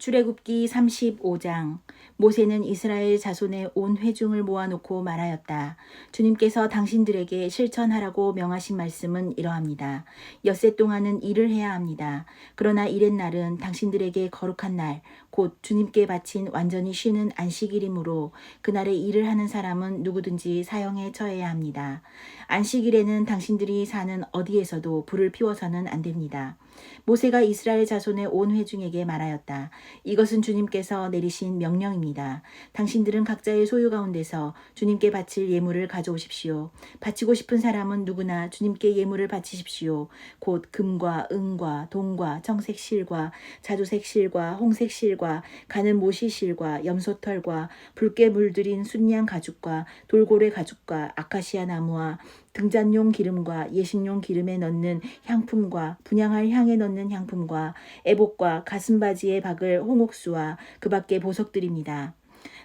출애굽기 35장. 모세는 이스라엘 자손의 온 회중을 모아놓고 말하였다. 주님께서 당신들에게 실천하라고 명하신 말씀은 이러합니다. 엿새 동안은 일을 해야 합니다. 그러나 이렛 날은 당신들에게 거룩한 날, 곧 주님께 바친 완전히 쉬는 안식일이므로 그날에 일을 하는 사람은 누구든지 사형에 처해야 합니다. 안식일에는 당신들이 사는 어디에서도 불을 피워서는 안 됩니다. 모세가 이스라엘 자손의 온 회중에게 말하였다. 이것은 주님께서 내리신 명령입니다. 당신들은 각자의 소유 가운데서 주님께 바칠 예물을 가져오십시오. 바치고 싶은 사람은 누구나 주님께 예물을 바치십시오. 곧 금과 은과 동과 청색 실과 자주색 실과 홍색 실과 가는 모시 실과 염소털과 붉게 물들인 순양 가죽과 돌고래 가죽과 아카시아 나무와 등잔용 기름과 예식용 기름에 넣는 향품과 분향할 향에 넣는 향품과 애복과 가슴바지에 박을 홍옥수와 그 밖의 보석들입니다.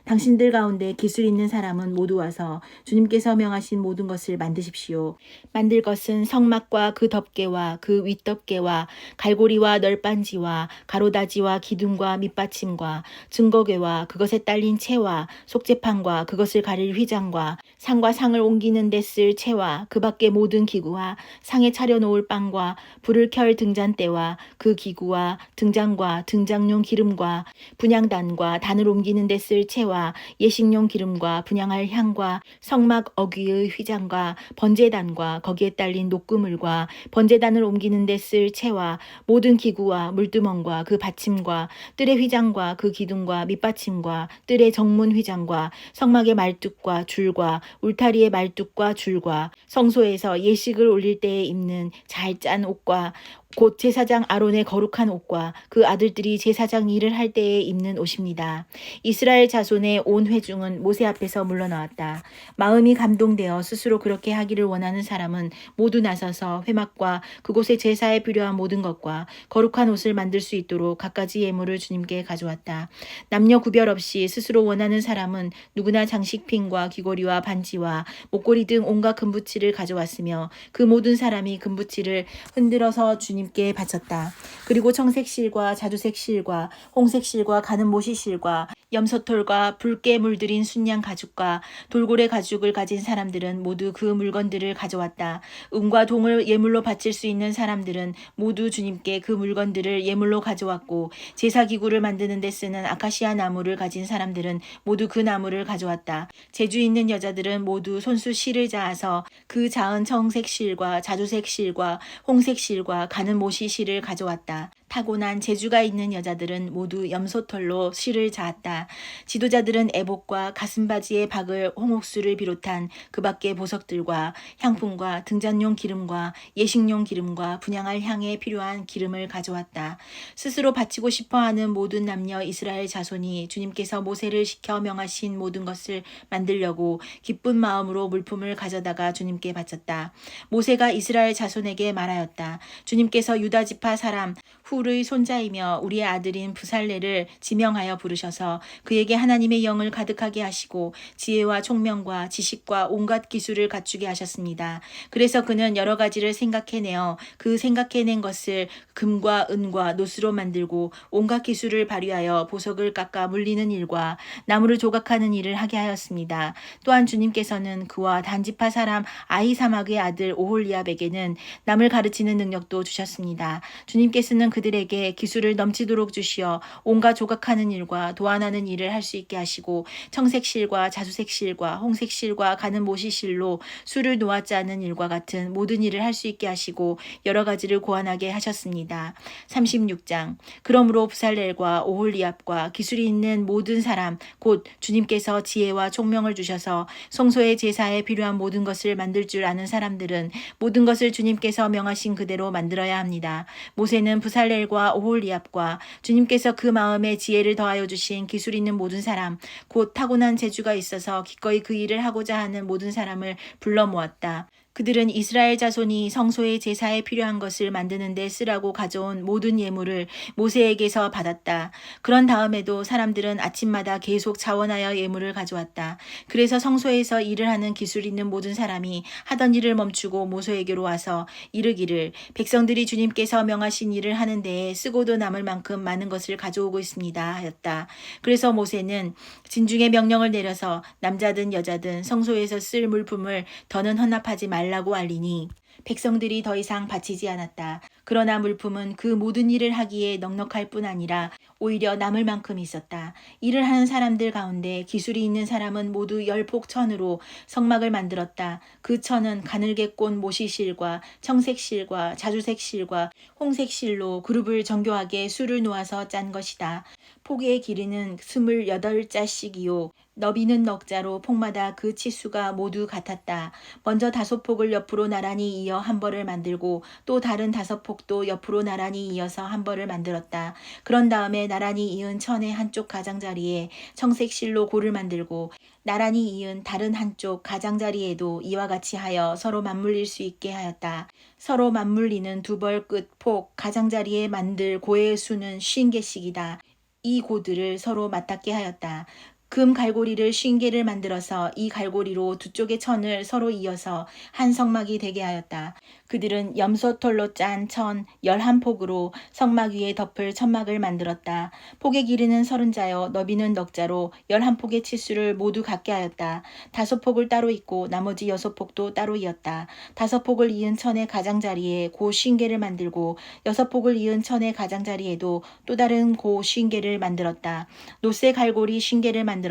당신들 가운데 기술 있는 사람은 모두 와서 주님께서 명하신 모든 것을 만드십시오. 만들 것은 성막과 그 덮개와 그 윗덮개와 갈고리와 널빤지와 가로다지와 기둥과 밑받침과 증거궤와 그것에 딸린 채와 속재판과 그것을 가릴 휘장과 상과 상을 옮기는 데 쓸 채와 그 밖의 모든 기구와 상에 차려놓을 빵과 불을 켤 등잔대와 그 기구와 등잔과 등장용 기름과 분향단과 단을 옮기는 데 쓸 채와 예식용 기름과 분향할 향과 성막 어귀의 휘장과 번제단과 거기에 딸린 녹그물과 번제단을 옮기는 데 쓸 채와 모든 기구와 물두멍과 그 받침과 뜰의 휘장과 그 기둥과 밑받침과 뜰의 정문 휘장과 성막의 말뚝과 줄과 울타리의 말뚝과 줄과 성소에서 예식을 올릴 때에 입는 잘 짠 옷과 곧 제사장 아론의 거룩한 옷과 그 아들들이 제사장 일을 할 때에 입는 옷입니다. 이스라엘 자손의 온 회중은 모세 앞에서 물러나왔다. 마음이 감동되어 스스로 그렇게 하기를 원하는 사람은 모두 나서서 회막과 그곳의 제사에 필요한 모든 것과 거룩한 옷을 만들 수 있도록 갖가지 예물을 주님께 가져왔다. 남녀 구별 없이 스스로 원하는 사람은 누구나 장식핀과 귀걸이와 반지와 목걸이 등 온갖 금붙이를 가져왔으며 그 모든 사람이 금붙이를 흔들어서 주님께 바쳤다. 그리고 청색 실과 자주색 실과 홍색 실과 가는 모시 실과 염소털과 붉게 물들인 순양 가죽과 돌고래 가죽을 가진 사람들은 모두 그 물건들을 가져왔다. 은과 동을 예물로 바칠 수 있는 사람들은 모두 주님께 그 물건들을 예물로 가져왔고 제사기구를 만드는 데 쓰는 아카시아 나무를 가진 사람들은 모두 그 나무를 가져왔다. 재주 있는 여자들은 모두 손수 실을 자아서 그 자은 청색 실과 자주색 실과 홍색 실과 가는 모시 실을 가져왔다. 타고난 재주가 있는 여자들은 모두 염소털로 실을 자았다. 지도자들은 애복과 가슴바지에 박을 홍옥수를 비롯한 그 밖의 보석들과 향품과 등잔용 기름과 예식용 기름과 분향할 향에 필요한 기름을 가져왔다. 스스로 바치고 싶어하는 모든 남녀 이스라엘 자손이 주님께서 모세를 시켜 명하신 모든 것을 만들려고 기쁜 마음으로 물품을 가져다가 주님께 바쳤다. 모세가 이스라엘 자손에게 말하였다. 주님께서 유다 지파 사람 훌의 손자이며 우리의 아들인 부살레를 지명하여 부르셔서 그에게 하나님의 영을 가득하게 하시고 지혜와 총명과 지식과 온갖 기술을 갖추게 하셨습니다. 그래서 그는 여러 가지를 생각해내어 그 생각해낸 것을 금과 은과 노스로 만들고 온갖 기술을 발휘하여 보석을 깎아 물리는 일과 나무를 조각하는 일을 하게 하였습니다. 또한 주님께서는 그와 단지파 사람 아히사막의 아들 오홀리압에게는 남을 가르치는 능력도 주셨습니다. 주님께서는 그들에게 기술을 넘치도록 주시어 온갖 조각하는 일과 도안하는 일을 할 수 있게 하시고 청색 실과 자주색 실과 홍색 실과 가는 모시 실로 술을 놓아 짜는 일과 같은 모든 일을 할 수 있게 하시고 여러 가지를 고안하게 하셨습니다. 36장. 그러므로 부살렐과 오홀리압과 기술이 있는 모든 사람 곧 주님께서 지혜와 총명을 주셔서 성소의 제사에 필요한 모든 것을 만들 줄 아는 사람들은 모든 것을 주님께서 명하신 그대로 만들어야 합니다. 모세는 부살렐과 오홀리압과 주님께서 그 마음에 지혜를 더하여 주신 기술 있는 모든 사람 곧 타고난 재주가 있어서 기꺼이 그 일을 하고자 하는 모든 사람을 불러 모았다. 그들은 이스라엘 자손이 성소의 제사에 필요한 것을 만드는 데 쓰라고 가져온 모든 예물을 모세에게서 받았다. 그런 다음에도 사람들은 아침마다 계속 자원하여 예물을 가져왔다. 그래서 성소에서 일을 하는 기술 있는 모든 사람이 하던 일을 멈추고 모세에게로 와서 이르기를 백성들이 주님께서 명하신 일을 하는 데에 쓰고도 남을 만큼 많은 것을 가져오고 있습니다 하였다. 그래서 모세는 진중의 명령을 내려서 남자든 여자든 성소에서 쓸 물품을 더는 헌납하지 말라고 알리니 백성들이 더 이상 바치지 않았다. 그러나 물품은 그 모든 일을 하기에 넉넉할 뿐 아니라 오히려 남을 만큼 있었다. 일을 하는 사람들 가운데 기술이 있는 사람은 모두 10폭천으로 성막을 만들었다. 그 천은 가늘게 꼰 모시실과 청색실과 자주색실과 홍색실로 그룹을 정교하게 수를 놓아서 짠 것이다. 폭의 길이는 28자씩이요. 너비는 넉자로 폭마다 그 치수가 모두 같았다. 먼저 5폭을 옆으로 나란히 이어 한 벌을 만들고 또 다른 5폭도 옆으로 나란히 이어서 한 벌을 만들었다. 그런 다음에 나란히 이은 천의 한쪽 가장자리에 청색실로 고를 만들고 나란히 이은 다른 한쪽 가장자리에도 이와 같이 하여 서로 맞물릴 수 있게 하였다. 서로 맞물리는 두 벌 끝 폭 가장자리에 만들 고의 수는 50개씩이다. 이 고들을 서로 맞닿게 하였다. 금 갈고리를 50개를 만들어서 이 갈고리로 두 쪽의 천을 서로 이어서 한 성막이 되게 하였다. 그들은 염소털로 짠 천 11폭으로 성막 위에 덮을 천막을 만들었다. 폭의 길이는 30자요 너비는 넉자로 11폭의 치수를 모두 같게 하였다. 5폭을 따로 잇고 나머지 6폭도 따로 이었다. 5폭을 이은 천의 가장자리에 고 50개를 만들고 6폭을 이은 천의 가장자리에도 또 다른 고 50개를 만들었다. 노쇠 갈고리 50개를 만들어서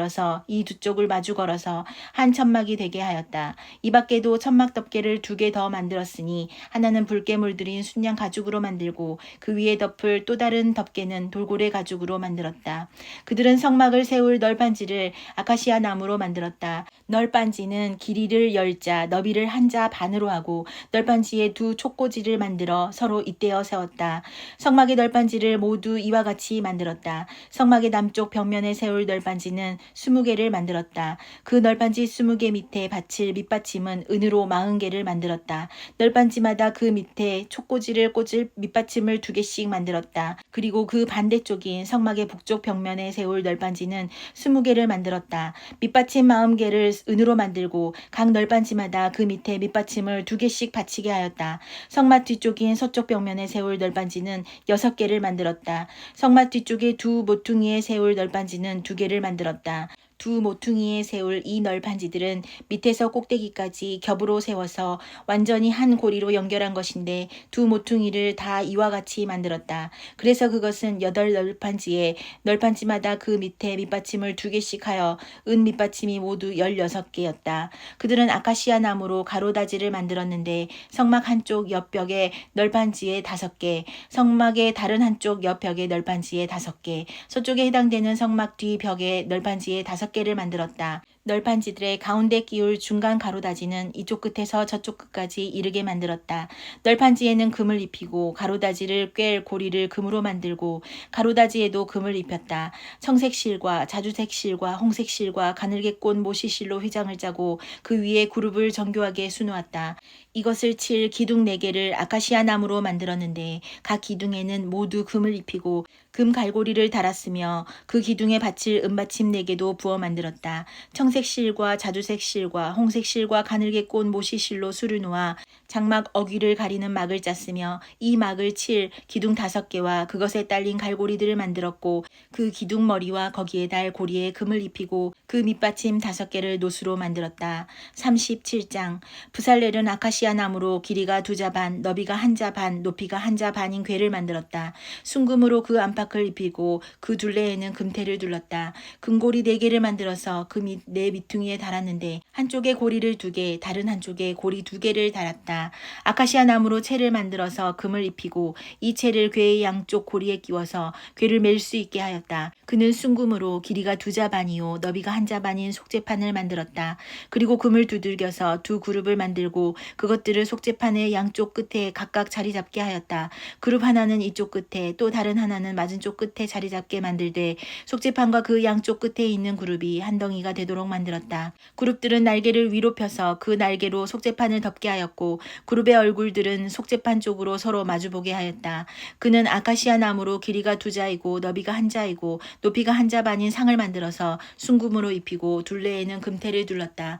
이 두 쪽을 마주 걸어서 한 천막이 되게 하였다. 이 밖에도 천막 덮개를 2개 더 만들었으니 하나는 붉게 물들인 순양 가죽으로 만들고 그 위에 덮을 또 다른 덮개는 돌고래 가죽으로 만들었다. 그들은 성막을 세울 널빤지를 아카시아 나무로 만들었다. 널빤지는 길이를 10자, 너비를 1자 반으로 하고 널빤지에 두 촉꽂이를 만들어 서로 잇대어 세웠다. 성막의 널빤지를 모두 이와 같이 만들었다. 성막의 남쪽 벽면에 세울 널빤지는 20개를 만들었다. 그 널빤지 20개 밑에 받칠 밑받침은 은으로 40개를 만들었다. 널빤지마다 그 밑에 촉꽂이를 꽂을 밑받침을 2개씩 만들었다. 그리고 그 반대쪽인 성막의 북쪽 벽면에 세울 널빤지는 20개를 만들었다. 밑받침 40개를 은으로 만들고 각 널빤지마다 그 밑에 밑받침을 2개씩 받치게 하였다. 성막 뒤쪽인 서쪽 벽면에 세울 널빤지는 6개를 만들었다. 성막 뒤쪽에 두 모퉁이에 세울 널빤지는 2개를 만들었다. 두 모퉁이에 세울 이 널빤지들은 밑에서 꼭대기까지 겹으로 세워서 완전히 한 고리로 연결한 것인데 두 모퉁이를 다 이와 같이 만들었다. 그래서 그것은 8널빤지에 널빤지마다 그 밑에 밑받침을 2개씩 하여 은 밑받침이 모두 16개였다. 그들은 아카시아 나무로 가로다지를 만들었는데 성막 한쪽 옆벽에 널빤지에 5개, 성막의 다른 한쪽 옆벽에 널빤지에 5개, 서쪽에 해당되는 성막 뒤 벽에 널빤지에 5개를 만들었다. 널빤지들의 가운데 끼울 중간 가로다지는 이쪽 끝에서 저쪽 끝까지 이르게 만들었다. 널빤지에는 금을 입히고 가로다지를 꿰 고리를 금으로 만들고 가로다지에도 금을 입혔다. 청색실과 자주색실과 홍색실과 가늘게 꼰 모시실로 휘장을 짜고 그 위에 그룹을 정교하게 수놓았다. 이것을 칠 기둥 4개를 아카시아 나무로 만들었는데 각 기둥에는 모두 금을 입히고 금 갈고리를 달았으며 그 기둥에 받칠 은받침 4개도 부어 만들었다. 청색실과 자주색실과 홍색실과 가늘게 꼰 모시실로 수를 놓아 장막 어귀를 가리는 막을 짰으며 이 막을 칠 기둥 5개와 그것에 딸린 갈고리들을 만들었고 그 기둥 머리와 거기에 달 고리에 금을 입히고 그 밑받침 5개를 노수로 만들었다. 37장 부살렐은 아카시아 나무로 길이가 2자 반, 너비가 1자 반, 높이가 1자 반인 궤를 만들었다. 순금으로 그 안팎을 입히고 그 둘레에는 금테를 둘렀다. 금고리 4개를 만들어서 그 네 밑둥이에 달았는데 한쪽에 고리를 2개, 다른 한쪽에 고리 2개를 달았다. 아카시아 나무로 채를 만들어서 금을 입히고 이 채를 궤의 양쪽 고리에 끼워서 궤를 맬 수 있게 하였다. 그는 순금으로 길이가 2자 반이요 너비가 1자 반인 속죄판을 만들었다. 그리고 금을 두들겨서 두 그룹을 만들고 그것들을 속죄판의 양쪽 끝에 각각 자리 잡게 하였다. 그룹 하나는 이쪽 끝에 또 다른 하나는 맞은쪽 끝에 자리 잡게 만들되 속죄판과 그 양쪽 끝에 있는 그룹이 한 덩이가 되도록 만들었다. 그룹들은 날개를 위로 펴서 그 날개로 속죄판을 덮게 하였고 그룹의 얼굴들은 속죄판 쪽으로 서로 마주보게 하였다. 그는 아카시아 나무로 길이가 2자이고 너비가 1자이고 높이가 1자 반인 상을 만들어서 순금으로 입히고 둘레에는 금테를 둘렀다.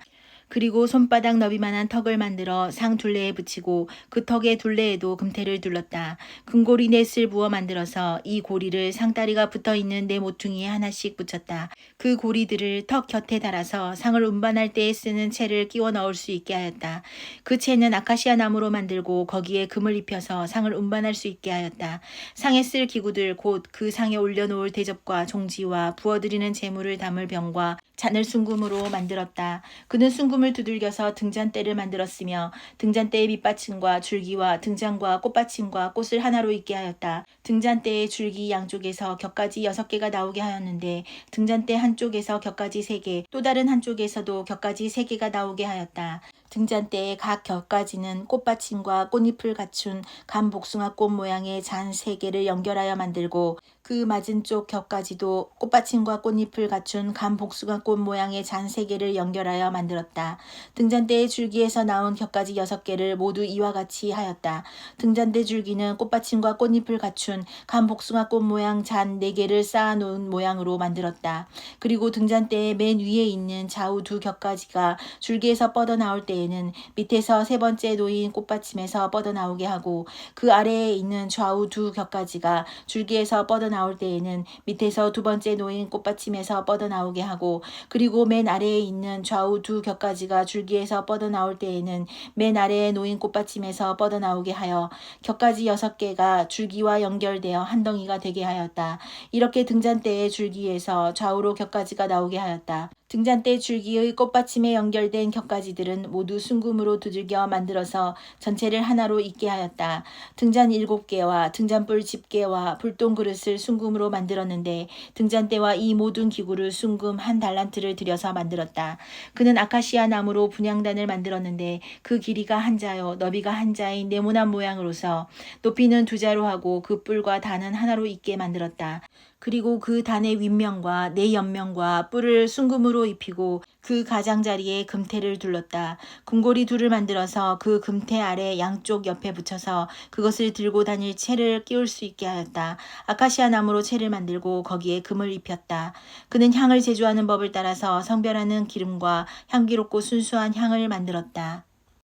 그리고 손바닥 너비만한 턱을 만들어 상 둘레에 붙이고 그 턱의 둘레에도 금테를 둘렀다. 금고리 넷을 부어 만들어서 이 고리를 상다리가 붙어있는 네 모퉁이에 하나씩 붙였다. 그 고리들을 턱 곁에 달아서 상을 운반할 때에 쓰는 채를 끼워 넣을 수 있게 하였다. 그 채는 아카시아 나무로 만들고 거기에 금을 입혀서 상을 운반할 수 있게 하였다. 상에 쓸 기구들 곧 그 상에 올려놓을 대접과 종지와 부어드리는 재물을 담을 병과 잔을 순금으로 만들었다. 그는 순금을 두들겨서 등잔대를 만들었으며 등잔대의 밑받침과 줄기와 등잔과 꽃받침과 꽃을 하나로 있게 하였다. 등잔대의 줄기 양쪽에서 곁가지 6개가 나오게 하였는데 등잔대 한쪽에서 곁가지 3개, 또 다른 한쪽에서도 곁가지 3개가 나오게 하였다. 등잔대의 각 곁가지는 꽃받침과 꽃잎을 갖춘 감복숭아꽃 모양의 잔 3개를 연결하여 만들고 그 맞은쪽 곁가지도 꽃받침과 꽃잎을 갖춘 감복숭아꽃 모양의 잔 3개를 연결하여 만들었다. 등잔대의 줄기에서 나온 곁가지 6개를 모두 이와 같이 하였다. 등잔대 줄기는 꽃받침과 꽃잎을 갖춘 감복숭아꽃 모양 잔 4개를 쌓아놓은 모양으로 만들었다. 그리고 등잔대의 맨 위에 있는 좌우 2 곁가지가 줄기에서 뻗어나올 때에는 밑에서 3번째 놓인 꽃받침에서 뻗어나오게 하고 그 아래에 있는 좌우 2 곁가지가 줄기에서 뻗어나올 때에는 밑에서 2번째 놓인 꽃받침에서 뻗어나오게 하고 그리고 맨 아래에 있는 좌우 2 곁가지가 줄기에서 뻗어나올 때에는 맨 아래에 놓인 꽃받침에서 뻗어나오게 하여 곁가지 6개가 줄기와 연결되어 한 덩이가 되게 하였다. 이렇게 등잔대의 줄기에서 좌우로 곁가지가 나오게 하였다. 등잔대 줄기의 꽃받침에 연결된 곁가지들은 모두 순금으로 두들겨 만들어서 전체를 하나로 있게 하였다. 등잔 7개와 등잔불 집게와 불똥 그릇을 순금으로 만들었는데 등잔대와 이 모든 기구를 순금 1달란트를 들여서 만들었다. 그는 아카시아 나무로 분향단을 만들었는데 그 길이가 1자요 너비가 1자인 네모난 모양으로서 높이는 2자로 하고 그 뿔과 단은 하나로 있게 만들었다. 그리고 그 단의 윗면과 네 옆면과 뿔을 순금으로 입히고 그 가장자리에 금테를 둘렀다. 금고리 2를 만들어서 그 금테 아래 양쪽 옆에 붙여서 그것을 들고 다닐 채를 끼울 수 있게 하였다. 아카시아 나무로 채를 만들고 거기에 금을 입혔다. 그는 향을 제조하는 법을 따라서 성별하는 기름과 향기롭고 순수한 향을 만들었다.